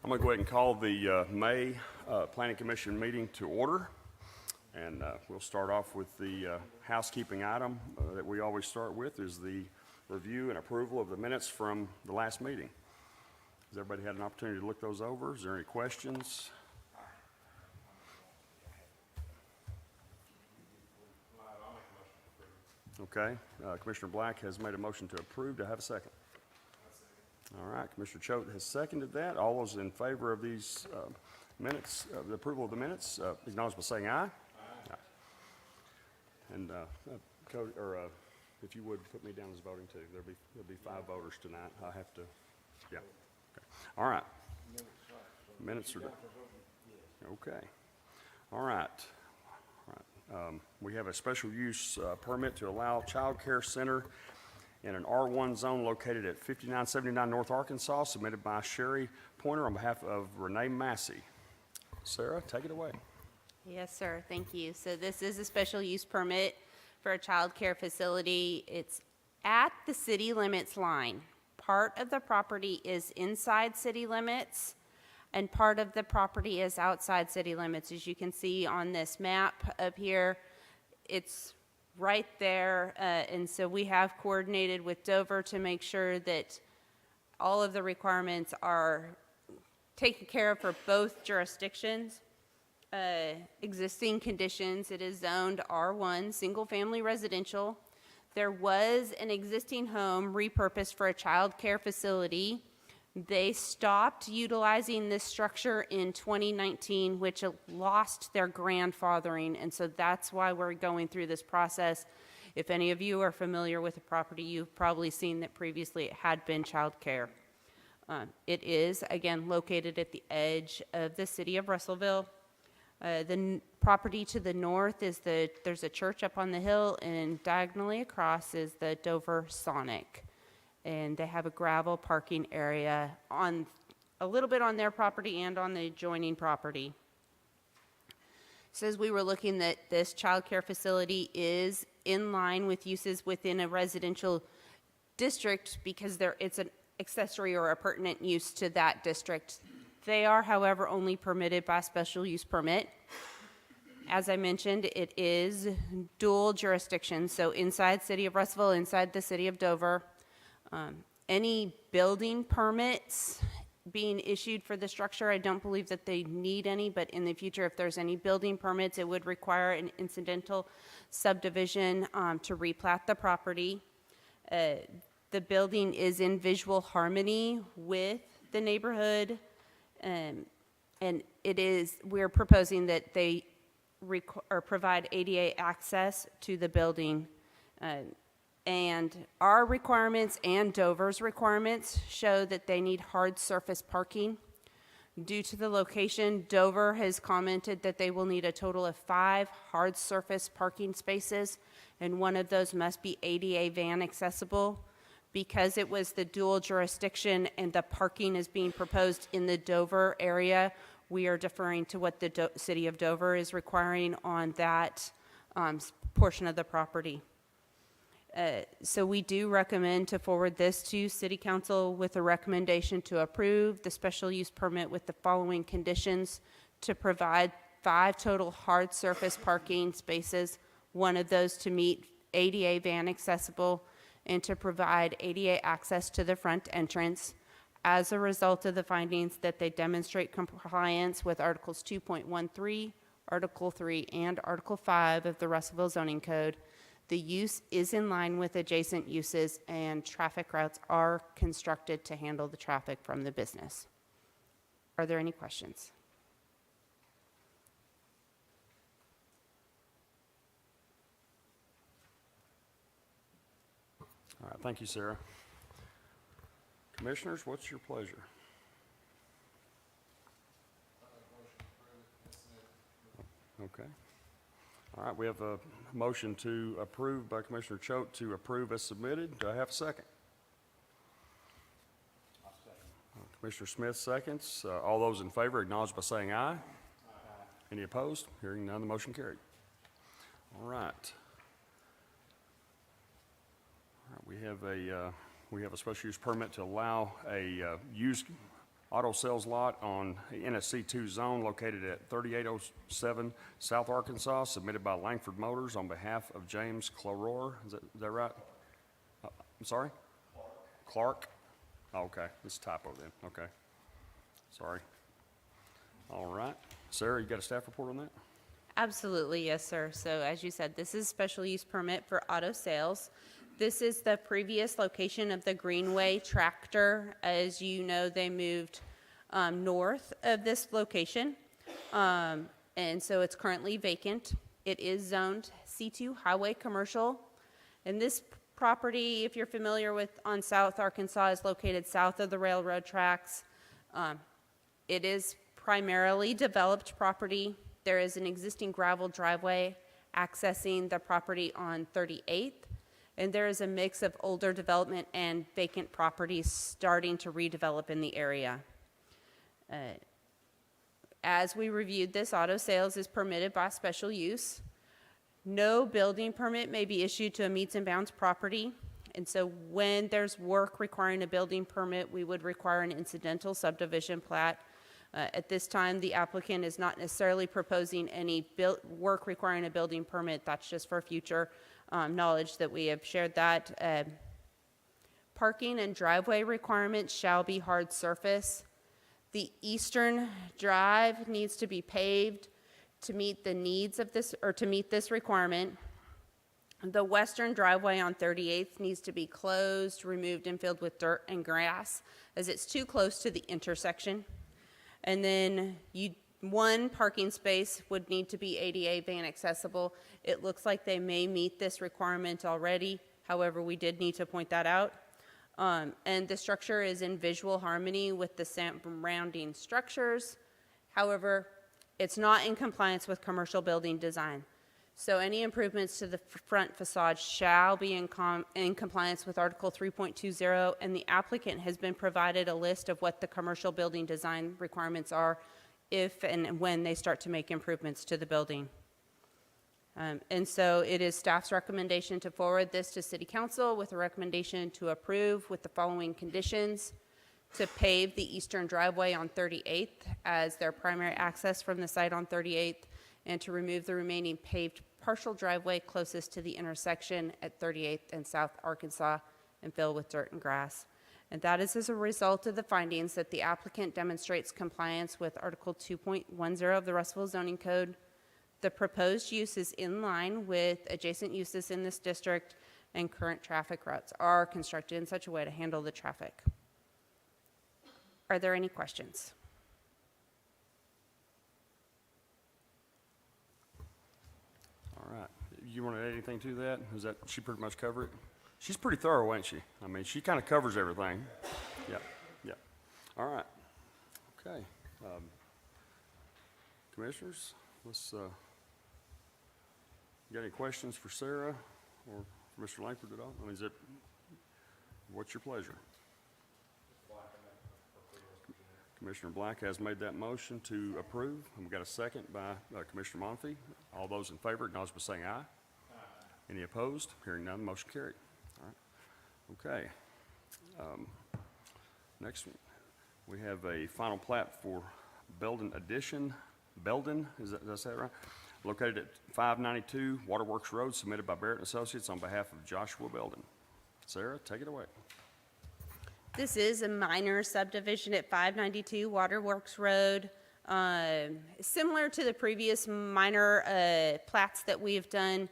I'm going to go ahead and call the May Planning Commission meeting to order. And we'll start off with the housekeeping item that we always start with is the review and approval of the minutes from the last meeting. Has everybody had an opportunity to look those over? Is there any questions? Okay. Commissioner Black has made a motion to approve. Do I have a second? All right. Commissioner Choate has seconded that. All those in favor of these minutes, the approval of the minutes, acknowledge by saying aye. Aye. And if you would put me down as voting too. There'll be 5 voters tonight. I have to. Yeah. Okay. All right. Minutes are done. Okay. All right. We have a special use permit to allow child care center in an R1 zone located at 5979 North Arkansas, submitted by Sherry Pointer on behalf of Renee Massey. Sarah, take it away. Yes, sir. Thank you. So this is a special use permit for a child care facility. It's at the city limits line. Part of the property is inside city limits, and part of the property is outside city limits. As you can see on this map up here, it's right there, and so we have coordinated with Dover to make sure that all of the requirements are taken care of for both jurisdictions. Existing conditions, it is zoned R1, single-family residential. There was an existing home repurposed for a child care facility. They stopped utilizing this structure in 2019, which lost their grandfathering, and so that's why we're going through this process. If any of you are familiar with the property, you've probably seen that previously it had been child care. It is, again, located at the edge of the city of Russellville. The property to the north is there's a church up on the hill, and diagonally across is the Dover Sonic. And they have a gravel parking area on a little bit on their property and on the adjoining property. Says we were looking that this child care facility is in line with uses within a residential district because it's an accessory or a pertinent use to that district. They are, however, only permitted by special use permit. As I mentioned, it is dual jurisdiction, so inside city of Russellville, inside the city of Dover. Any building permits being issued for the structure, I don't believe that they need any, but in the future, if there's any building permits, it would require an incidental subdivision to replat the property. The building is in visual harmony with the neighborhood, and we're proposing that they provide ADA access to the building. And our requirements and Dover's requirements show that they need hard surface parking. Due to the location, Dover has commented that they will need a total of 5 hard surface parking spaces, and one of those must be ADA van accessible. Because it was the dual jurisdiction and the parking is being proposed in the Dover area, we are deferring to what the city of Dover is requiring on that portion of the property. So we do recommend to forward this to City Council with a recommendation to approve the special use permit with the following conditions: to provide 5 total hard surface parking spaces, one of those to meet ADA van accessible, and to provide ADA access to the front entrance. As a result of the findings that they demonstrate compliance with Articles 2.13, Article 3, and Article 5 of the Russellville Zoning Code, the use is in line with adjacent uses, and traffic routes are constructed to handle the traffic from the business. Are there any questions? All right, thank you, Sarah. Commissioners, what's your pleasure? Okay. All right, we have a motion to approve by Commissioner Choate to approve as submitted. Do I have a second? I'll second. Commissioner Smith seconds. All those in favor acknowledge by saying aye. Aye. Any opposed? Hearing none, the motion carried. All right. We have a special use permit to allow a used auto sales lot in a C2 zone located at 3807 South Arkansas, submitted by Langford Motors on behalf of James Claror. Is that right? I'm sorry? Clark? Oh, okay, this is a typo then, okay. Sorry. All right. Sarah, you got a staff report on that? Absolutely, yes, sir. So as you said, this is special use permit for auto sales. This is the previous location of the Greenway tractor. As you know, they moved north of this location, and so it's currently vacant. It is zoned C2 highway commercial, and this property, if you're familiar with on South Arkansas, is located south of the railroad tracks. It is primarily developed property. There is an existing gravel driveway accessing the property on 38th, and there is a mix of older development and vacant properties starting to redevelop in the area. As we reviewed this, auto sales is permitted by special use. No building permit may be issued to a meets and bounds property, and so when there's work requiring a building permit, we would require an incidental subdivision plat. At this time, the applicant is not necessarily proposing any work requiring a building permit. That's just for future knowledge that we have shared that. Parking and driveway requirements shall be hard surface. The eastern drive needs to be paved to meet the needs of this, or to meet this requirement. The western driveway on 38th needs to be closed, removed, and filled with dirt and grass, as it's too close to the intersection. And then one parking space would need to be ADA van accessible. It looks like they may meet this requirement already. However, we did need to point that out. And the structure is in visual harmony with the surrounding structures. However, it's not in compliance with commercial building design. So any improvements to the front facade shall be in compliance with Article 3.20, and the applicant has been provided a list of what the commercial building design requirements are if and when they start to make improvements to the building. And so it is staff's recommendation to forward this to City Council with a recommendation to approve with the following conditions: to pave the eastern driveway on 38th as their primary access from the site on 38th, and to remove the remaining paved partial driveway closest to the intersection at 38th and South Arkansas and fill with dirt and grass. And that is as a result of the findings that the applicant demonstrates compliance with Article 2.10 of the Russellville Zoning Code. The proposed use is in line with adjacent uses in this district, and current traffic routes are constructed in such a way to handle the traffic. Are there any questions? All right. You want to add anything to that? Is that, she pretty much cover it? She's pretty thorough, ain't she? I mean, she kind of covers everything. Yep, yep. All right. Okay. Commissioners, let's, you got any questions for Sarah or for Mr. Langford at all? I mean, is it, what's your pleasure? Commissioner Black has made that motion to approve, and we got a second by Commissioner Monfey. All those in favor, acknowledge by saying aye. Aye. Any opposed? Hearing none, motion carried. All right. Okay. Next, we have a final plat for Belden Addition. Belden, did I say that right? Located at 592 Waterworks Road, submitted by Barrett & Associates on behalf of Joshua Belden. Sarah, take it away. This is a minor subdivision at 592 Waterworks Road. Similar to the previous minor plats that we've done,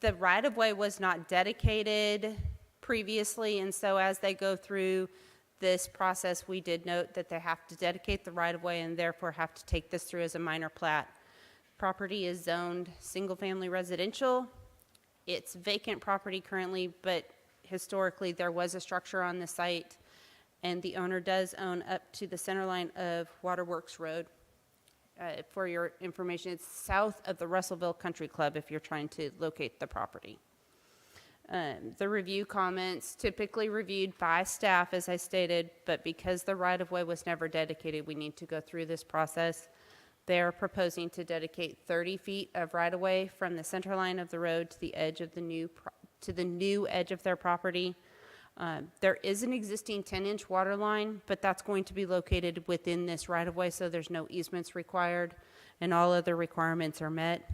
the right-of-way was not dedicated previously, and so as they go through this process, we did note that they have to dedicate the right-of-way and therefore have to take this through as a minor plat. Property is zoned single-family residential. It's vacant property currently, but historically there was a structure on the site, and the owner does own up to the center line of Waterworks Road. For your information, it's south of the Russellville Country Club if you're trying to locate the property. The review comments typically reviewed by staff, as I stated, but because the right-of-way was never dedicated, we need to go through this process. They're proposing to dedicate 30 feet of right-of-way from the center line of the road to the edge of the new edge of their property. There is an existing 10-inch water line, but that's going to be located within this right-of-way, so there's no easements required, and all other requirements are met.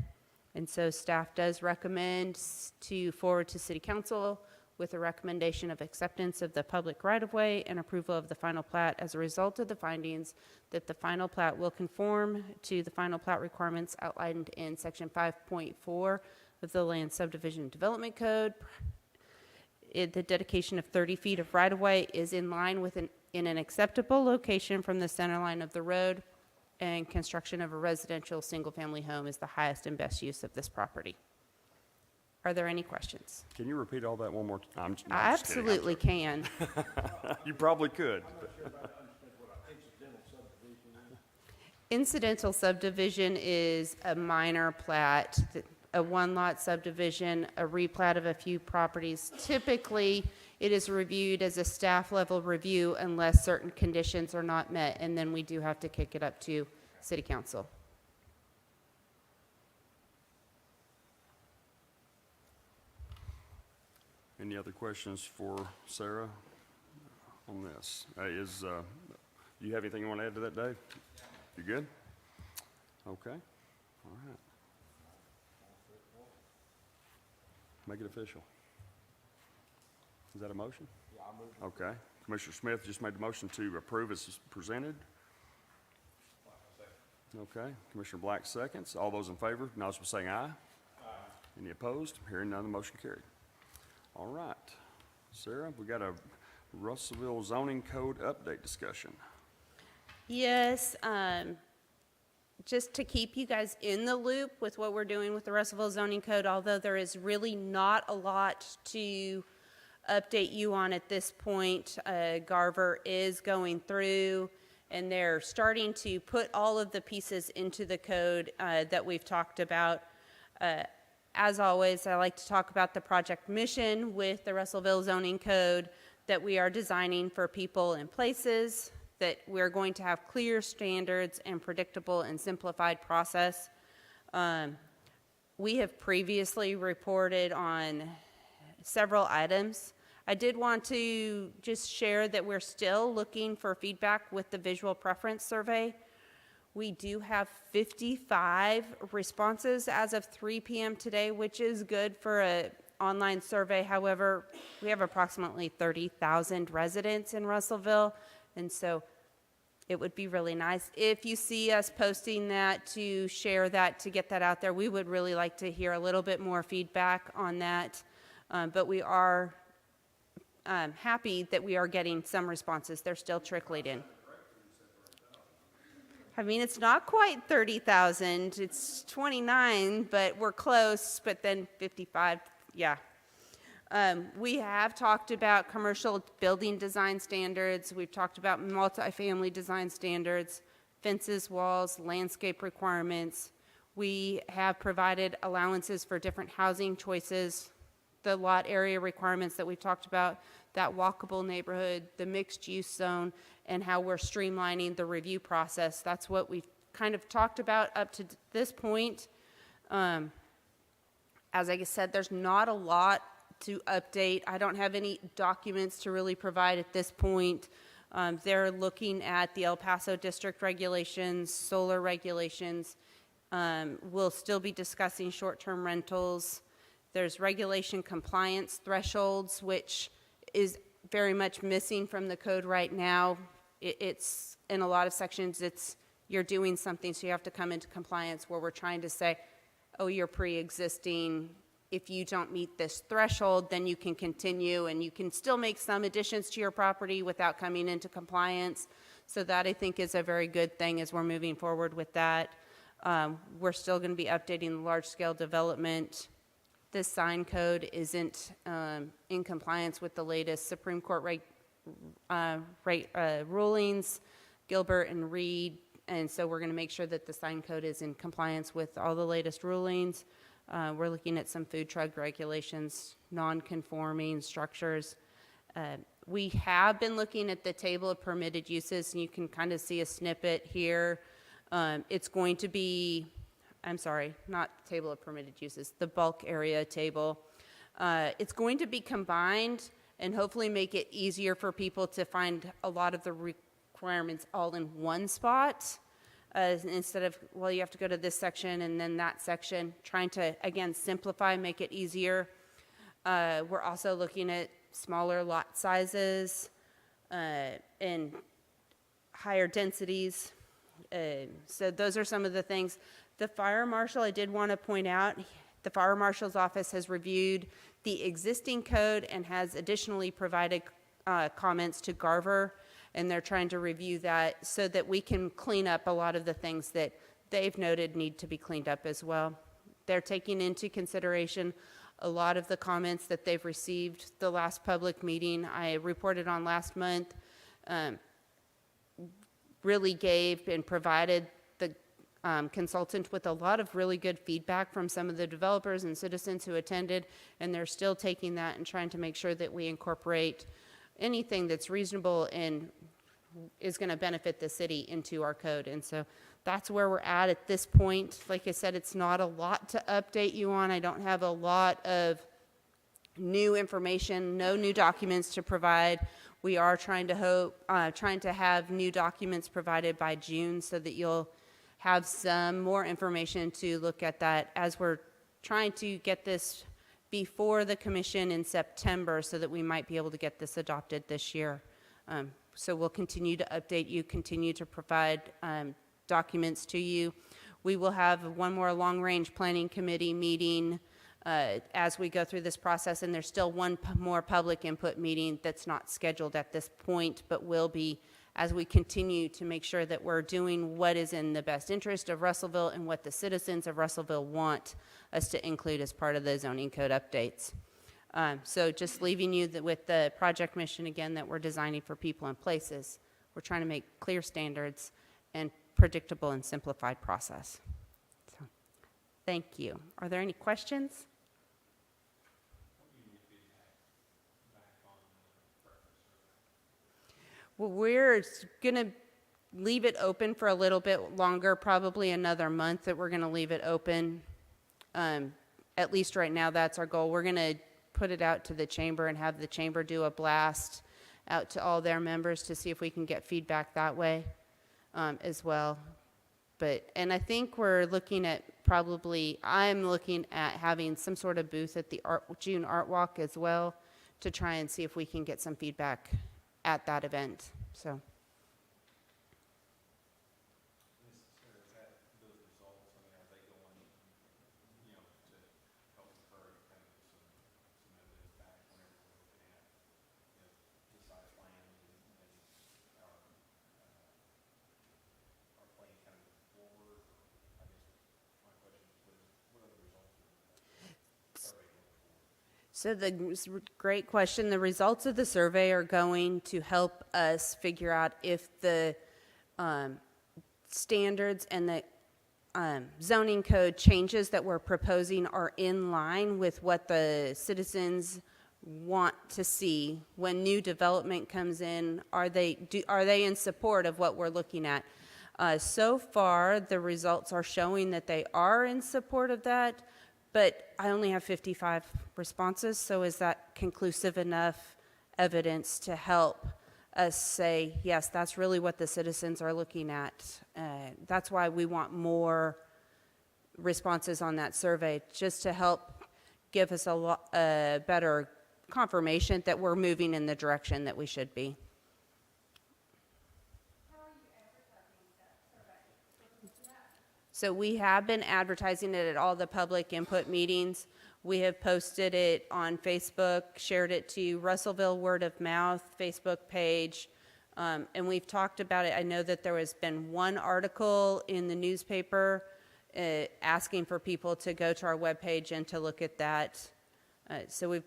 And so staff does recommend to forward to City Council with a recommendation of acceptance of the public right-of-way and approval of the final plat as a result of the findings that the final plat will conform to the final plat requirements outlined in Section 5.4 of the Land Subdivision Development Code. The dedication of 30 feet of right-of-way is in line with in an acceptable location from the center line of the road, and construction of a residential single-family home is the highest and best use of this property. Are there any questions? Can you repeat all that one more time? I absolutely can. You probably could. Incidental subdivision is a minor plat, a one-lot subdivision, a replat of a few properties. Typically, it is reviewed as a staff-level review unless certain conditions are not met, and then we do have to kick it up to City Council. Any other questions for Sarah on this? Do you have anything you want to add to that, Dave? You good? Okay, all right. Make it official. Is that a motion? Yeah, I'll move. Okay. Commissioner Smith just made the motion to approve as presented. Okay. Commissioner Black seconds. All those in favor, acknowledge by saying aye. Aye. Any opposed? Hearing none, the motion carried. All right. Sarah, we got a Russellville zoning code update discussion. Yes, just to keep you guys in the loop with what we're doing with the Russellville zoning code, although there is really not a lot to update you on at this point. Garver is going through and they're starting to put all of the pieces into the code that we've talked about. As always, I like to talk about the project mission with the Russellville zoning code, that we are designing for people and places, that we're going to have clear standards and predictable and simplified process. We have previously reported on several items. I did want to just share that we're still looking for feedback with the visual preference survey. We do have 55 responses as of 3 p.m. today, which is good for an online survey. However, we have approximately 30,000 residents in Russellville, and so it would be really nice if you see us posting that, to share that, to get that out there. We would really like to hear a little bit more feedback on that, but we are happy that we are getting some responses. They're still trickling in. I mean, it's not quite 30,000, it's 29, but we're close, but then 55, yeah. We have talked about commercial building design standards. We've talked about multifamily design standards, fences, walls, landscape requirements. We have provided allowances for different housing choices, the lot area requirements that we've talked about, that walkable neighborhood, the mixed use zone, and how we're streamlining the review process. That's what we've kind of talked about up to this point. As I said, there's not a lot to update. I don't have any documents to really provide at this point. They're looking at the El Paso district regulations, solar regulations. We'll still be discussing short-term rentals. There's regulation compliance thresholds, which is very much missing from the code right now. It's in a lot of sections, you're doing something, so you have to come into compliance, where we're trying to say, oh, you're pre-existing. If you don't meet this threshold, then you can continue, and you can still make some additions to your property without coming into compliance. So that, I think, is a very good thing as we're moving forward with that. We're still going to be updating the large-scale development. This sign code isn't in compliance with the latest Supreme Court rulings, Gilbert and Reed, and so we're going to make sure that the sign code is in compliance with all the latest rulings. We're looking at some food truck regulations, non-conforming structures. We have been looking at the table of permitted uses, and you can kind of see a snippet here. It's going to be, I'm sorry, not the table of permitted uses, the bulk area table. It's going to be combined, and hopefully make it easier for people to find a lot of the requirements all in one spot. Instead of, well, you have to go to this section and then that section, trying to, again, simplify, make it easier. We're also looking at smaller lot sizes and higher densities. So those are some of the things. The fire marshal, I did want to point out, the fire marshal's office has reviewed the existing code and has additionally provided comments to Garver, and they're trying to review that so that we can clean up a lot of the things that they've noted need to be cleaned up as well. They're taking into consideration a lot of the comments that they've received. The last public meeting I reported on last month really gave and provided the consultant with a lot of really good feedback from some of the developers and citizens who attended, and they're still taking that and trying to make sure that we incorporate anything that's reasonable and is going to benefit the city into our code. And so that's where we're at this point. Like I said, it's not a lot to update you on. I don't have a lot of new information, no new documents to provide. We are trying to have new documents provided by June so that you'll have some more information to look at that as we're trying to get this before the commission in September so that we might be able to get this adopted this year. So we'll continue to update you, continue to provide documents to you. We will have one more long-range planning committee meeting as we go through this process, and there's still one more public input meeting that's not scheduled at this point, but will be as we continue to make sure that we're doing what is in the best interest of Russellville and what the citizens of Russellville want us to include as part of the zoning code updates. So just leaving you with the project mission again, that we're designing for people and places. We're trying to make clear standards and predictable and simplified process. So, thank you. Are there any questions? Well, we're going to leave it open for a little bit longer, probably another month that we're going to leave it open. At least right now, that's our goal. We're going to put it out to the chamber and have the chamber do a blast out to all their members to see if we can get feedback that way as well. And I think we're looking at I'm looking at having some sort of booth at the June Art Walk as well to try and see if we can get some feedback at that event. So. So great question. The results of the survey are going to help us figure out if the standards and the zoning code changes that we're proposing are in line with what the citizens want to see when new development comes in. Are they in support of what we're looking at? So far, the results are showing that they are in support of that. But I only have 55 responses, so is that conclusive enough evidence to help us say, yes, that's really what the citizens are looking at? That's why we want more responses on that survey, just to help give us a better confirmation that we're moving in the direction that we should be. So we have been advertising it at all the public input meetings. We have posted it on Facebook, shared it to Russellville Word of Mouth Facebook page, and we've talked about it. I know that there has been one article in the newspaper asking for people to go to our webpage and to look at that. So we've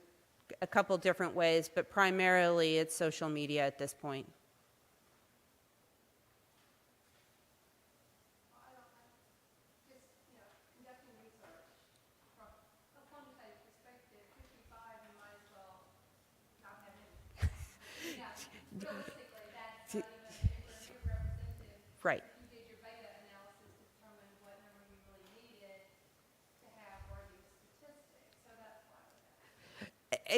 a couple different ways, but primarily it's social media at this point. Right. You did your beta analysis to determine what number you really needed to have worthy statistics, so that's why.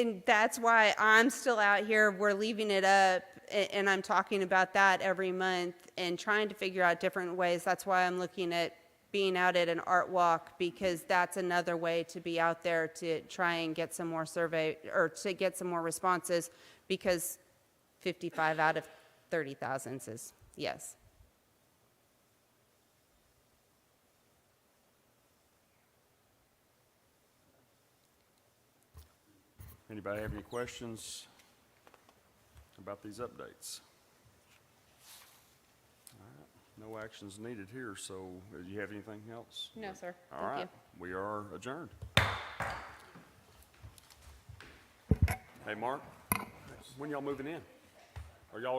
And that's why I'm still out here. We're leaving it up, and I'm talking about that every month and trying to figure out different ways. That's why I'm looking at being out at an art walk, because that's another way to be out there to try and get some more survey, or to get some more responses, because 55 out of 30,000 says yes. Anybody have any questions about these updates? All right, no actions needed here, so do you have anything else? No, sir. All Thank right, you. we are adjourned. Hey, Mark, when y'all moving in? Are y'all